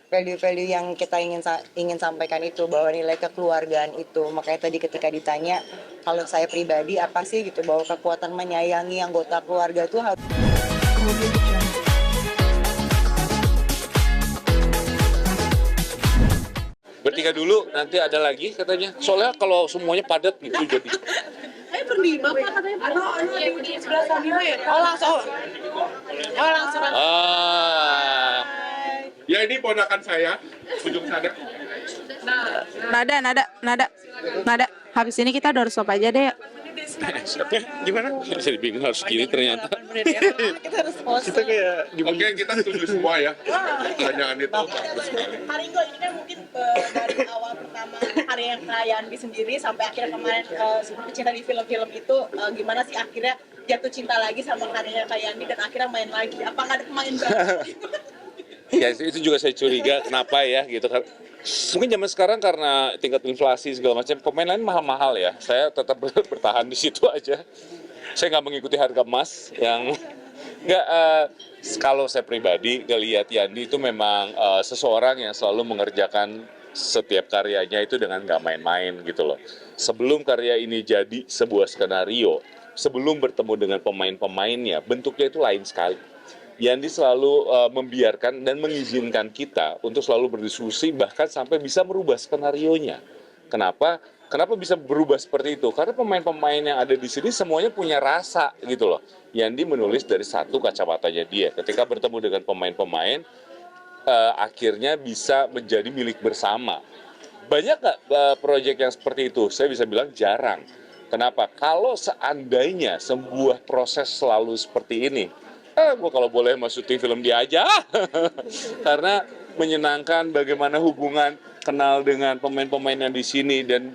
value-value yang kita ingin sampaikan itu, bahwa nilai kekeluargaan itu. Makanya tadi ketika ditanya kalau saya pribadi apa sih gitu, bahwa kekuatan menyayangi anggota keluarga itu harus. Bertiga dulu, nanti ada lagi katanya. Soalnya kalau semuanya padat gitu jadi. Saya berlima Pak katanya. Di sebelah sana ya. Langsung. Ya ini ponakan saya, ujung sana. Nada. Habis ini kita doorstop aja deh. Gimana? Jadi bingung harus gini ternyata. Kita harus pause. Kita kayak Oke, kita setuju semua ya. Pertanyaan itu. Haringgo ini kan mungkin dari awal pertama karya Kak Yandi sendiri sampai akhirnya kemarin seperti cinta di film-film itu gimana sih akhirnya jatuh cinta lagi sama karyanya Kak Yandi dan akhirnya main lagi? Apa nggak ada pemain baru? Ya itu juga saya curiga kenapa ya gitu kan. Mungkin zaman sekarang karena tingkat inflasi segala macam pemain lain mahal-mahal ya. Saya tetap bertahan di situ aja. Saya nggak mengikuti harga emas yang nggak. Kalau saya pribadi ngelihat Yandi itu memang seseorang yang selalu mengerjakan setiap karyanya itu dengan nggak main-main gitu loh. Sebelum karya ini jadi sebuah skenario, sebelum bertemu dengan pemain-pemainnya, bentuknya itu lain sekali. Yandi selalu membiarkan dan mengizinkan kita untuk selalu berdiskusi bahkan sampai bisa merubah skenarionya. Kenapa? Kenapa bisa berubah seperti itu? Karena pemain-pemain yang ada di sini semuanya punya rasa gitu loh. Yandi menulis dari satu kacamatanya dia. Ketika bertemu dengan pemain-pemain, akhirnya bisa menjadi milik bersama. Banyak nggak proyek yang seperti itu? Saya bisa bilang jarang. Kenapa? Kalau seandainya sebuah proses selalu seperti ini, gue kalau boleh masukin film dia aja. Karena menyenangkan bagaimana hubungan kenal dengan pemain-pemain yang di sini dan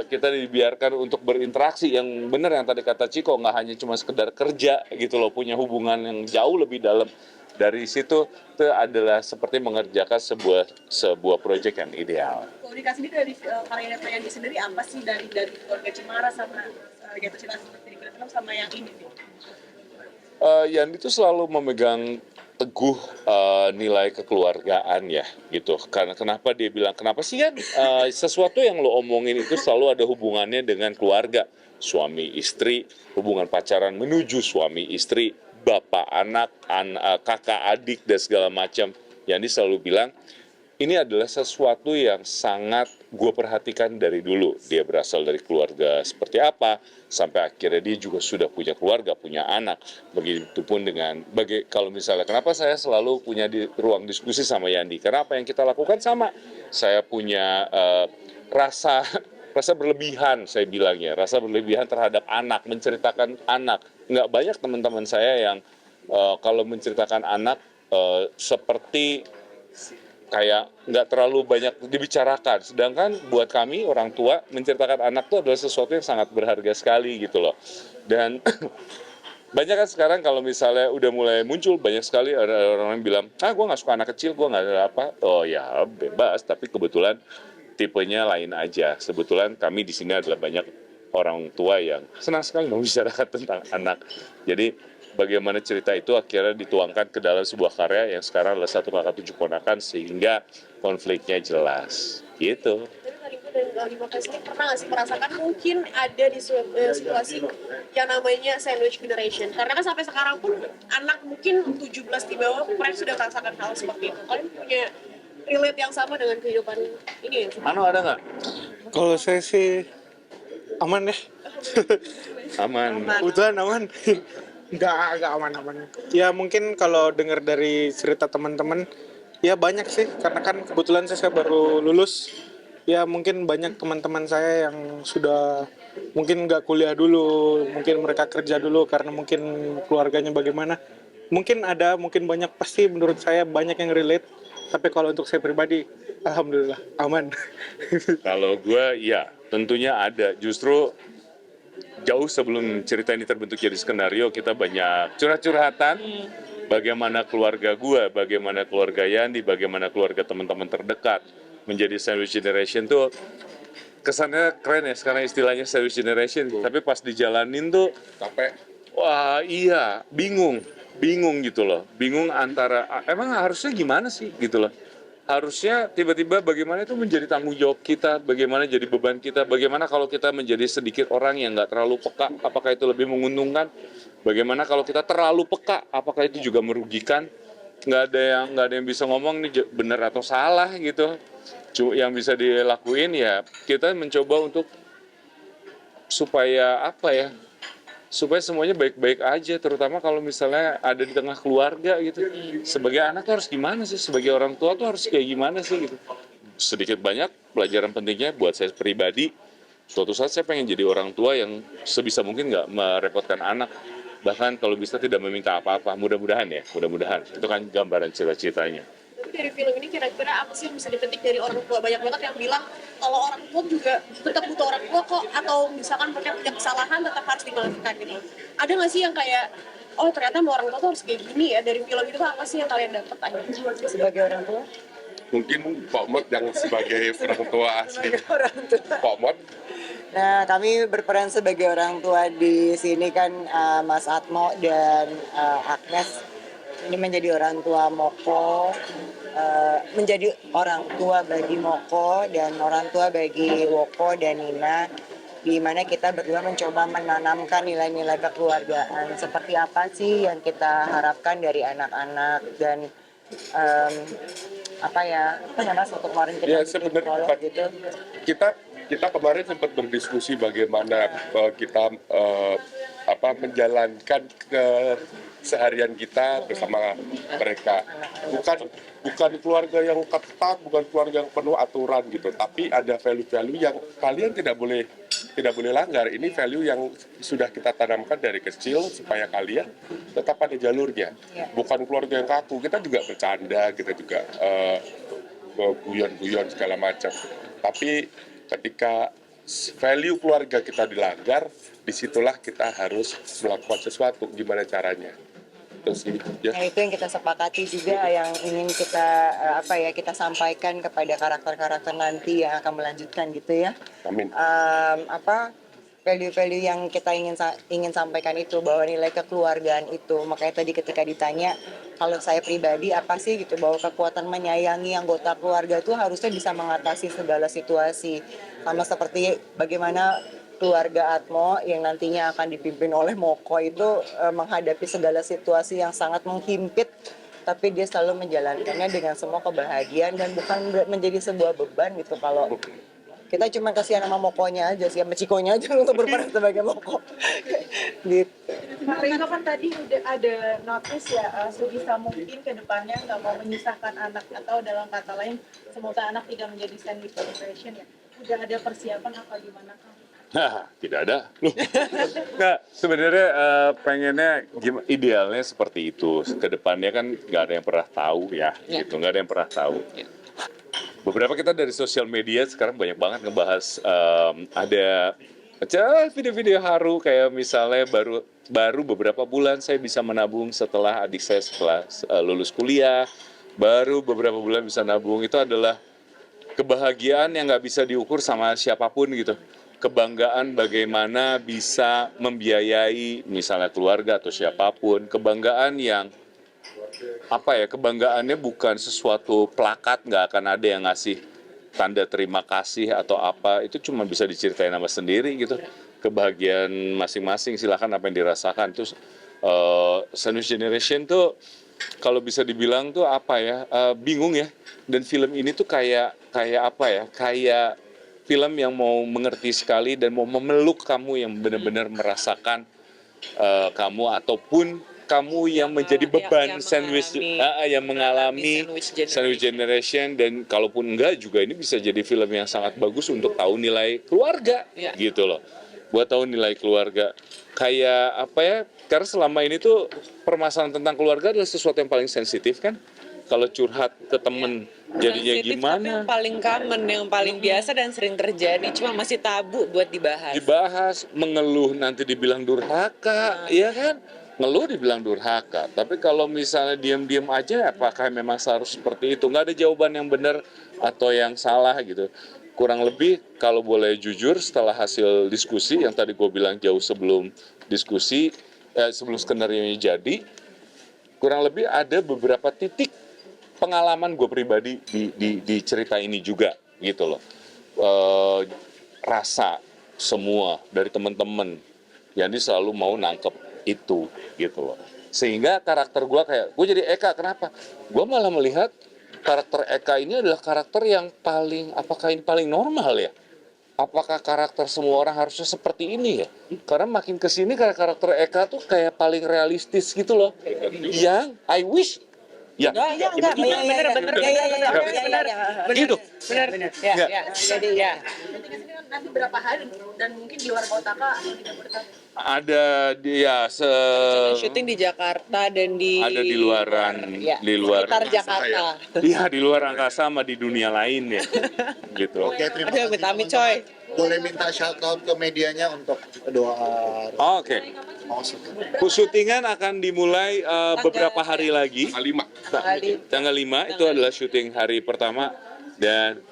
kita dibiarkan untuk berinteraksi yang benar yang tadi kata Ciko, nggak hanya cuma sekedar kerja gitu loh, punya hubungan yang jauh lebih dalam. Dari situ itu adalah seperti mengerjakan sebuah proyek yang ideal. Komunikasi ini dari karya Kak Yandi sendiri apa sih dari keluarga Cemara sama jatuh cinta seperti di film sama yang ini nih? Yandi itu selalu memegang teguh nilai kekeluargaan ya gitu. Karena kenapa dia bilang kenapa sih kan sesuatu yang lo omongin itu selalu ada hubungannya dengan keluarga, suami istri, hubungan pacaran menuju suami istri, bapak anak, kakak adik dan segala macam. Yandi selalu bilang ini adalah sesuatu yang sangat gue perhatikan dari dulu. Dia berasal dari keluarga seperti apa, sampai akhirnya dia juga sudah punya keluarga, punya anak. Begitupun dengan, kalau misalnya, kenapa saya selalu punya ruang diskusi sama Yandi? Karena apa yang kita lakukan sama. Saya punya rasa berlebihan, saya bilangnya. Rasa berlebihan terhadap anak, menceritakan anak. Nggak banyak teman-teman saya yang kalau menceritakan anak seperti kayak nggak terlalu banyak dibicarakan. Sedangkan buat kami orang tua menceritakan anak itu adalah sesuatu yang sangat berharga sekali gitu loh. Dan banyak kan sekarang kalau misalnya udah mulai muncul banyak sekali orang yang bilang, gue nggak suka anak kecil, gue nggak ada apa. Oh ya bebas, tapi kebetulan tipenya lain aja. Kebetulan kami di sini adalah banyak orang tua yang senang sekali membicarakan tentang anak. Jadi bagaimana cerita itu akhirnya dituangkan ke dalam sebuah karya yang sekarang adalah 1 Kakak 7 Ponakan sehingga konfliknya jelas gitu. Tapi Haringgo dan Bima ini pernah nggak sih merasakan mungkin ada di situasi yang namanya sandwich generation? Karena kan sampai sekarang pun anak mungkin 17 di bawah mereka sudah merasakan hal seperti itu. Kalian punya relate yang sama dengan kehidupan ini ya? Ada nggak? Kalau saya sih aman deh. Aman. Udah aman. Enggak aman-aman. Ya mungkin kalau dengar dari cerita teman-teman, ya banyak sih. Karena kan kebetulan saya baru lulus. Ya mungkin banyak teman-teman saya yang sudah mungkin nggak kuliah dulu, mungkin mereka kerja dulu karena mungkin keluarganya bagaimana. Mungkin ada, mungkin banyak, pasti menurut saya banyak yang relate. Tapi kalau untuk saya pribadi, alhamdulillah aman. Kalau gue ya tentunya ada. Justru jauh sebelum cerita ini terbentuk jadi skenario, kita banyak curhat-curhatan. Bagaimana keluarga gue, bagaimana keluarga Yandi, bagaimana keluarga teman-teman terdekat. Menjadi sandwich generation tuh kesannya keren ya, sekarang istilahnya sandwich generation. Tapi pas dijalanin tuh Capek. wah iya, bingung gitu loh. Bingung antara emang harusnya gimana sih gitu loh. harusnya tiba-tiba bagaimana itu menjadi tanggung jawab kita, bagaimana jadi beban kita, bagaimana kalau kita menjadi sedikit orang yang nggak terlalu peka, apakah itu lebih menguntungkan, bagaimana kalau kita terlalu peka, apakah itu juga merugikan. Nggak ada yang bisa ngomong nih benar atau salah gitu. Yang bisa dilakuin ya kita mencoba untuk supaya apa ya, supaya semuanya baik-baik aja, terutama kalau misalnya ada di tengah keluarga gitu. Sebagai anak tuh harus gimana sih, sebagai orang tua tuh harus kayak gimana sih gitu. Sedikit banyak pelajaran pentingnya buat saya pribadi, suatu saat saya pengen jadi orang tua yang sebisa mungkin nggak merepotkan anak, bahkan kalau bisa tidak meminta apa-apa, mudah-mudahan ya, mudah-mudahan. Itu kan gambaran cita-citanya. Tapi dari film ini kira-kira apa sih yang bisa dipetik dari orang tua? Banyak banget yang bilang kalau orang tua juga tetap butuh orang tua kok, atau misalkan mereka punya kesalahan tetap harus dimaafkan gitu. Ada nggak sih yang kayak, oh ternyata mau orang tua tuh harus kayak gini ya, dari film itu apa sih yang kalian dapat akhirnya? Sebagai orang tua, Mungkin Pak Mod yang sebagai orang tua asli. sebagai orang tua. Pak Mod, Nah, kami berperan sebagai orang tua di sini kan, Mas Atmo dan Agnes ini menjadi orang tua Moko, menjadi orang tua bagi Moko dan orang tua bagi Woko dan Nina, di mana kita berdua mencoba menanamkan nilai-nilai kekeluargaan. Seperti apa sih yang kita harapkan dari anak-anak dan apa ya Mas, untuk kemarin kita ya bikin sebenarnya prolog gitu. kita kemarin sempat berdiskusi bagaimana kita menjalankan keseharian kita bersama mereka. Bukan keluarga yang ketat, bukan keluarga yang penuh aturan gitu, tapi ada value-value yang kalian tidak boleh langgar. Ini value yang sudah kita tanamkan dari kecil supaya kalian tetap ada jalurnya. Ya. Bukan keluarga yang kaku. Kita juga bercanda, kita juga guyon-guyon segala macam. Tapi ketika value keluarga kita dilanggar, disitulah kita harus melakukan sesuatu. Gimana caranya? Itu sih. Ya. Nah, itu yang kita sepakati juga, yang ingin kita kita sampaikan kepada karakter-karakter nanti yang akan melanjutkan gitu ya. Amin. Value-value yang kita ingin sampaikan itu, bahwa nilai kekeluargaan itu. Makanya tadi ketika ditanya kalau saya pribadi apa sih gitu, bahwa kekuatan menyayangi anggota keluarga itu harusnya bisa mengatasi segala situasi, sama seperti bagaimana keluarga Atmo yang nantinya akan dipimpin oleh Moko itu menghadapi segala situasi yang sangat menghimpit, tapi dia selalu menjalankannya dengan semua kebahagiaan dan bukan menjadi sebuah beban gitu. Kalau kita cuma kasihan sama Mokonya aja sih, sama Cikonya aja untuk berperan sebagai Moko gitu. Pak Rino kan tadi udah ada notice ya, sebisa mungkin ke depannya nggak mau menyusahkan anak, atau dalam kata lain semoga anak tidak menjadi sandwich generation ya. Udah ada persiapan apa gimana Kang? Nah, tidak ada. Nggak, sebenarnya pengennya idealnya seperti itu. Kedepannya kan nggak ada yang pernah tahu ya, gitu. Nggak ada yang pernah tahu. Beberapa kita dari sosial media sekarang banyak banget ngebahas ada video-video haru, kayak misalnya baru beberapa bulan saya bisa menabung setelah adik saya setelah lulus kuliah, baru beberapa bulan bisa nabung. Itu adalah kebahagiaan yang nggak bisa diukur sama siapapun gitu. Kebanggaan bagaimana bisa membiayai misalnya keluarga atau siapapun. Kebanggaan yang kebanggaannya bukan sesuatu plakat, nggak akan ada yang ngasih tanda terima kasih atau apa, itu cuma bisa diceritain sama sendiri gitu. Kebahagiaan masing-masing, silakan apa yang dirasakan. Terus Sandwich Generation tuh kalau bisa dibilang tuh bingung ya. Dan film ini tuh kayak film yang mau mengerti sekali dan mau memeluk kamu yang benar-benar merasakan kamu, ataupun kamu yang menjadi beban yang mengalami Sandwich Generation. Dan kalaupun enggak juga, ini bisa jadi film yang sangat bagus untuk tahu nilai keluarga gitu loh. Buat tahu nilai keluarga karena selama ini tuh permasalahan tentang keluarga adalah sesuatu yang paling sensitif kan. Kalau curhat ke temen jadinya sensitif, gimana, tapi yang paling common, yang paling biasa dan sering terjadi, cuma masih tabu buat dibahas. Mengeluh nanti dibilang durhaka, ya kan? Ngeluh dibilang durhaka. Tapi kalau misalnya diam-diam aja, apakah memang seharusnya seperti itu? Nggak ada jawaban yang benar atau yang salah gitu. Kurang lebih kalau boleh jujur, setelah hasil diskusi yang tadi gue bilang jauh sebelum diskusi, sebelum skenario ini jadi, kurang lebih ada beberapa titik pengalaman gue pribadi di cerita ini juga gitu loh. Rasa semua dari temen-temen Yandi selalu mau nangkep itu gitu loh. Sehingga karakter gue jadi Eka. Kenapa? Gue malah melihat karakter Eka ini adalah karakter yang apakah ini paling normal ya? Apakah karakter semua orang harusnya seperti ini ya? Karena makin kesini karakter Eka tuh kayak paling realistis gitu loh. Yang I wish ya. Bener. Gitu. Bener. Ya. Jadi ya. Nanti berapa hari dan mungkin di luar kota kah atau di Jabodetabek? Ada dia Syuting di Jakarta dan di ada di luaran ya, di luar sekitar Jakarta. Iya, di luar angkasa sama di dunia lain ya. Gitu. Oke, terima Aduh, kasih. amit-amit coy. Boleh minta shout out ke medianya untuk doa. Oke. Mau syuting. Syutingan akan dimulai beberapa hari lagi. Tanggal 5 itu adalah syuting hari pertama dan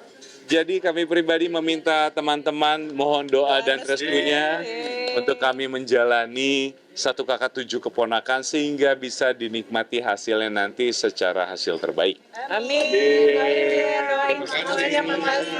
jadi kami pribadi meminta teman-teman mohon doa dan restunya untuk kami menjalani 1 kakak 7 keponakan sehingga bisa dinikmati hasilnya nanti secara hasil terbaik. Amin. Doain semuanya, Mas.